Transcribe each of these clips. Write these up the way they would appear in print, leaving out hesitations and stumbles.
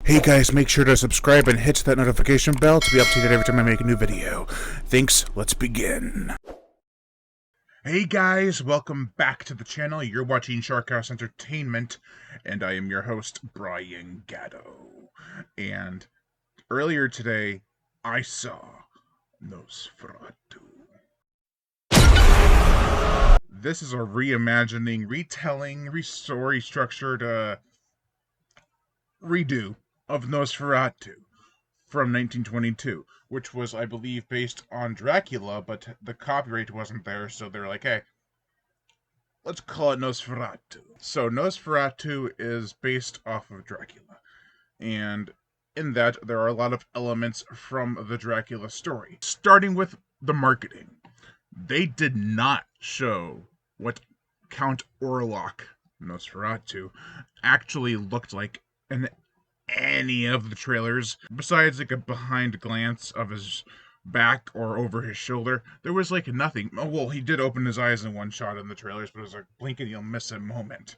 Hey guys, make sure to subscribe and hit that notification bell to be updated every time I make a new video. Thanks, let's begin. Hey guys, welcome back to the channel. You're watching Shark House Entertainment, and I am your host, Brian Gatto. And earlier today, I saw Nosferatu. This is a reimagining, retelling, story structured redo of Nosferatu from 1922, which was, I believe, based on Dracula, but the copyright wasn't there, so they're like, hey, let's call it Nosferatu. So Nosferatu is based off of Dracula, and in that, there are a lot of elements from the Dracula story, starting with the marketing. They did not show what Count Orlok, Nosferatu, actually looked like in any of the trailers, besides like a behind glance of his back or over his shoulder. There was like nothing. Oh, well, he did open his eyes in one shot in the trailers, but it was a blink and you'll miss it moment.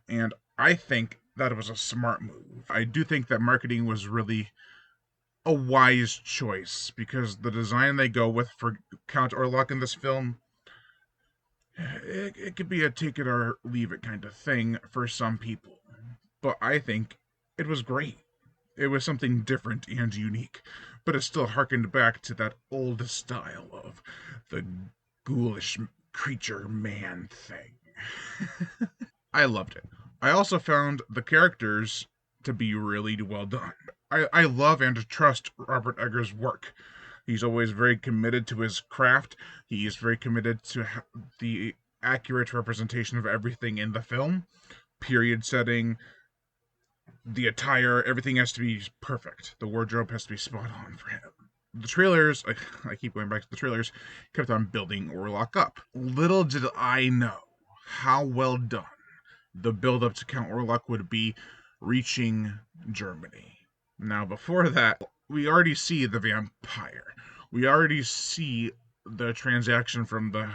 And I think that was a smart move. I do think that marketing was really a wise choice, because the design they go with for Count Orlok in this film, it could be a take it or leave it kind of thing for some people. But I think it was great. It was something different and unique, but it still harkened back to that old style of the ghoulish creature man thing. I loved it. I also found the characters to be really well done. I love and trust Robert Eggers' work. He's always very committed to his craft. He is very committed to the accurate representation of everything in the film. Period setting, the attire, everything has to be perfect. The wardrobe has to be spot on for him. The trailers, I keep going back to the trailers, kept on building Orlok up. Little did I know how well done the build-up to Count Orlok would be reaching Germany. Now, before that, we already see the vampire. We already see the transaction from the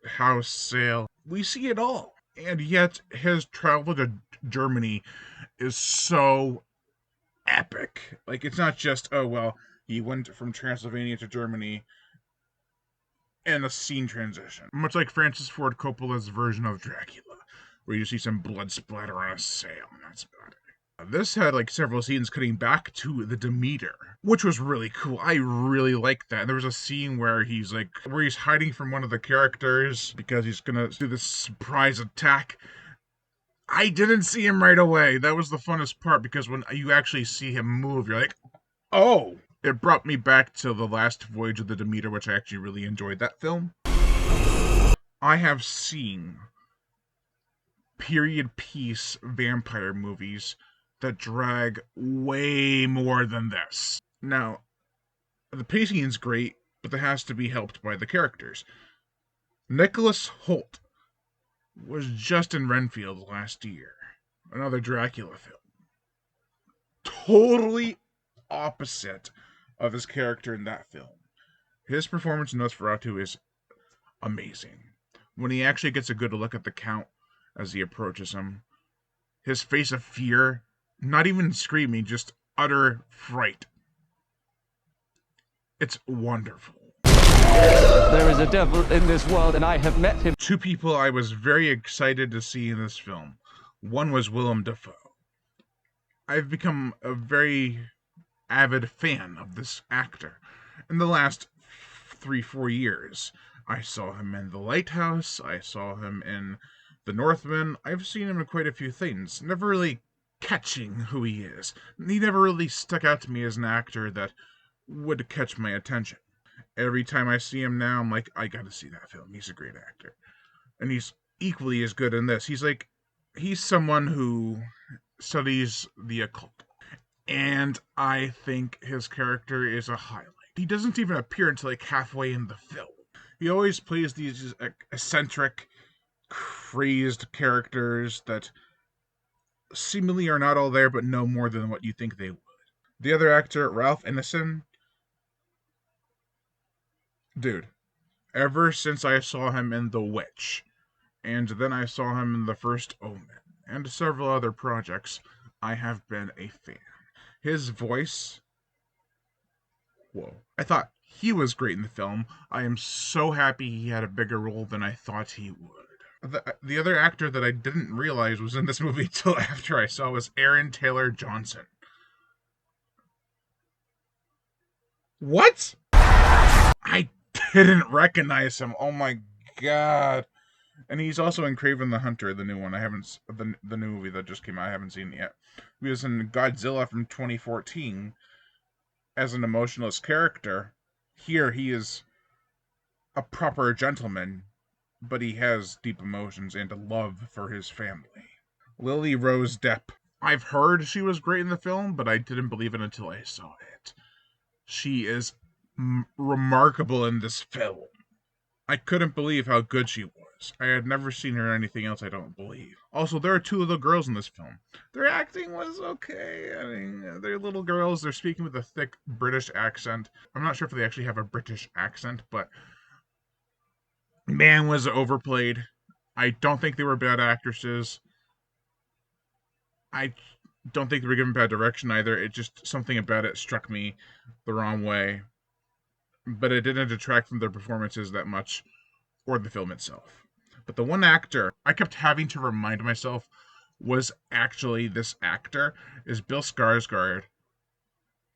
house sale. We see it all. And yet, his travel to Germany is so epic. Like, it's not just, oh, well, he went from Transylvania to Germany and a scene transition. Much like Francis Ford Coppola's version of Dracula, where you see some blood splatter on a sail, and that's about it. This had like several scenes cutting back to the Demeter, which was really cool. I really liked that. There was a scene where he's hiding from one of the characters because he's gonna do this surprise attack. I didn't see him right away. That was the funnest part, because when you actually see him move, you're like, oh! It brought me back to the last Voyage of the Demeter, which I actually really enjoyed that film. I have seen period piece vampire movies that drag way more than this. Now, the pacing is great, but that has to be helped by the characters. Nicholas Hoult was just in Renfield last year, another Dracula film. Totally opposite of his character in that film. His performance in Nosferatu is amazing. When he actually gets a good look at the Count as he approaches him, his face of fear, not even screaming, just utter fright. It's wonderful. There is a devil in this world, and I have met him. Two people I was very excited to see in this film. One was Willem Dafoe. I've become a very avid fan of this actor. In the last 3-4 years, I saw him in The Lighthouse, I saw him in The Northman. I've seen him in quite a few things. Never really catching who he is. He never really stuck out to me as an actor that would catch my attention. Every time I see him now, I'm like, I gotta see that film. He's a great actor. And he's equally as good in this. He's someone who studies the occult. And I think his character is a highlight. He doesn't even appear until like halfway in the film. He always plays these eccentric, crazed characters that seemingly are not all there, but know more than what you think they would. The other actor, Ralph Ineson, dude, ever since I saw him in The Witch, and then I saw him in The First Omen, and several other projects, I have been a fan. His voice, whoa. I thought he was great in the film. I am so happy he had a bigger role than I thought he would. The other actor that I didn't realize was in this movie until after I saw was Aaron Taylor Johnson. What? I didn't recognize him. Oh my god. And he's also in Craven the Hunter, the new one. I haven't the new movie that just came out. I haven't seen it yet. He was in Godzilla from 2014 as an emotionless character. Here he is a proper gentleman, but he has deep emotions and a love for his family. Lily Rose Depp. I've heard she was great in the film, but I didn't believe it until I saw it. She is remarkable in this film. I couldn't believe how good she was. I had never seen her in anything else, I don't believe. Also, there are two little girls in this film. Their acting was okay. I mean, they're little girls. They're speaking with a thick British accent. I'm not sure if they actually have a British accent, but man, was it overplayed. I don't think they were bad actresses. I don't think they were given bad direction either. It just something about it struck me the wrong way. But it didn't detract from their performances that much or the film itself. But the one actor I kept having to remind myself was actually this actor is Bill Skarsgård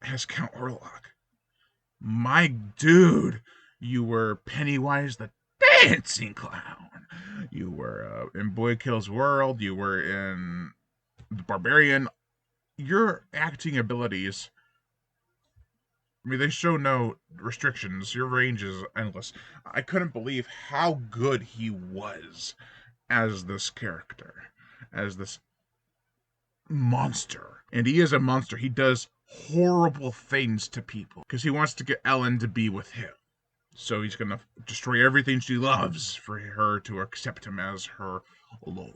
as Count Orlok. My dude, you were Pennywise the Dancing Clown. You were in Boy Kills World. You were in The Barbarian. Your acting abilities, I mean, they show no restrictions. Your range is endless. I couldn't believe how good he was as this character, as this monster. And he is a monster. He does horrible things to people because he wants to get Ellen to be with him. So he's going to destroy everything she loves for her to accept him as her lord.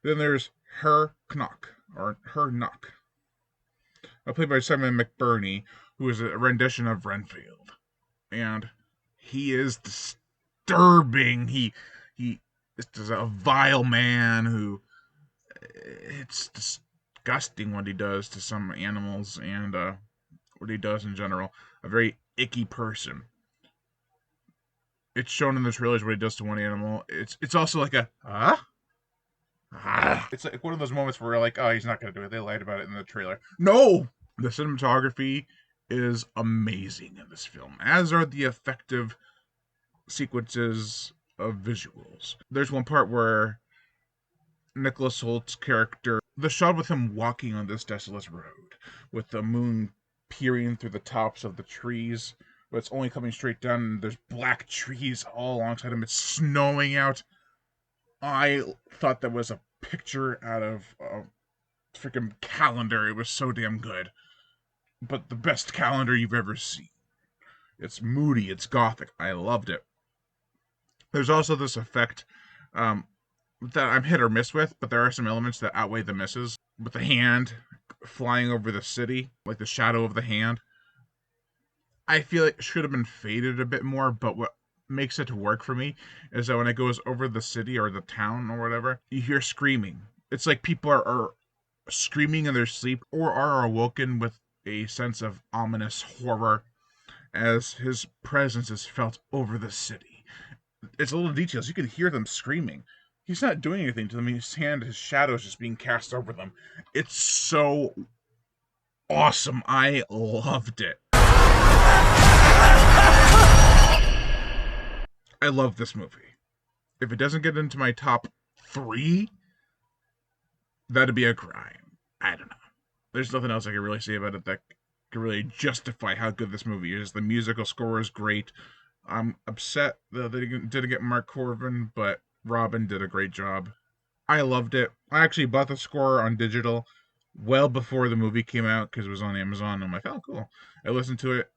Then there's Her Knock, or Her Knock, played by Simon McBurney, who is a rendition of Renfield. And he is disturbing. He is a vile man who it's disgusting what he does to some animals and what he does in general. A very icky person. It's shown in the trailers what he does to one animal. It's also like a It's like one of those moments where we're like, oh, he's not gonna do it. They lied about it in the trailer. No, the cinematography is amazing in this film, as are the effective sequences of visuals. There's one part where Nicholas Holt's character, the shot with him walking on this desolate road, with the moon peering through the tops of the trees, but it's only coming straight down, and there's black trees all alongside him. It's snowing out. I thought that was a picture out of a freaking calendar. It was so damn good. But the best calendar you've ever seen. It's moody, it's gothic. I loved it. There's also this effect that I'm hit or miss with, but there are some elements that outweigh the misses. With the hand flying over the city, like the shadow of the hand, I feel like it should have been faded a bit more, but what makes it work for me is that when it goes over the city or the town or whatever, you hear screaming. It's like people are screaming in their sleep or are awoken with a sense of ominous horror as his presence is felt over the city. It's little details. You can hear them screaming. He's not doing anything to them. His shadow is just being cast over them. It's so awesome. I loved it. I love this movie. If it doesn't get into my top 3, that'd be a crime. I don't know. There's nothing else I can really say about it that can really justify how good this movie is. The musical score is great. I'm upset that they didn't get Mark Corbin, but Robin did a great job. I loved it. I actually bought the score on digital well before the movie came out because it was on Amazon. I'm like, oh, cool. I listened to it.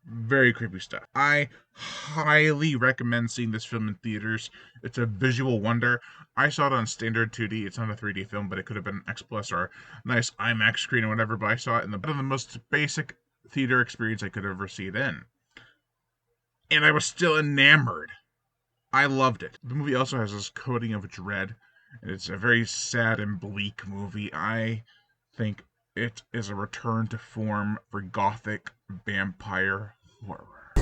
Very creepy stuff. I highly recommend seeing this film in theaters. It's a visual wonder. I saw it on standard 2D. It's not a 3D film, but it could have been X Plus or a nice IMAX screen or whatever. But I saw it in the most basic theater experience I could ever see it in, and I was still enamored. I loved it. The movie also has this coating of dread, and it's a very sad and bleak movie. I think It is a return to form for gothic vampire horror.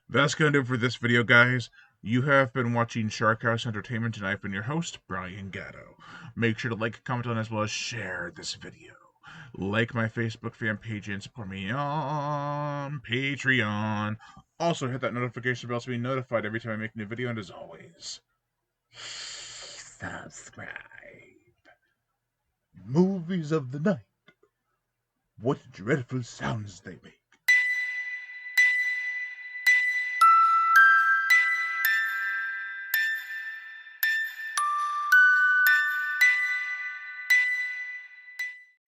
That's going to do it for this video, guys. You have been watching Shark House Entertainment, and I've been your host, Brian Gatto. Make sure to like, comment on, as well as share this video. Like my Facebook fan page and support me on Patreon. Also, hit that notification bell to be notified every time I make a new video, and as always, subscribe. Movies of the night. What dreadful sounds they make.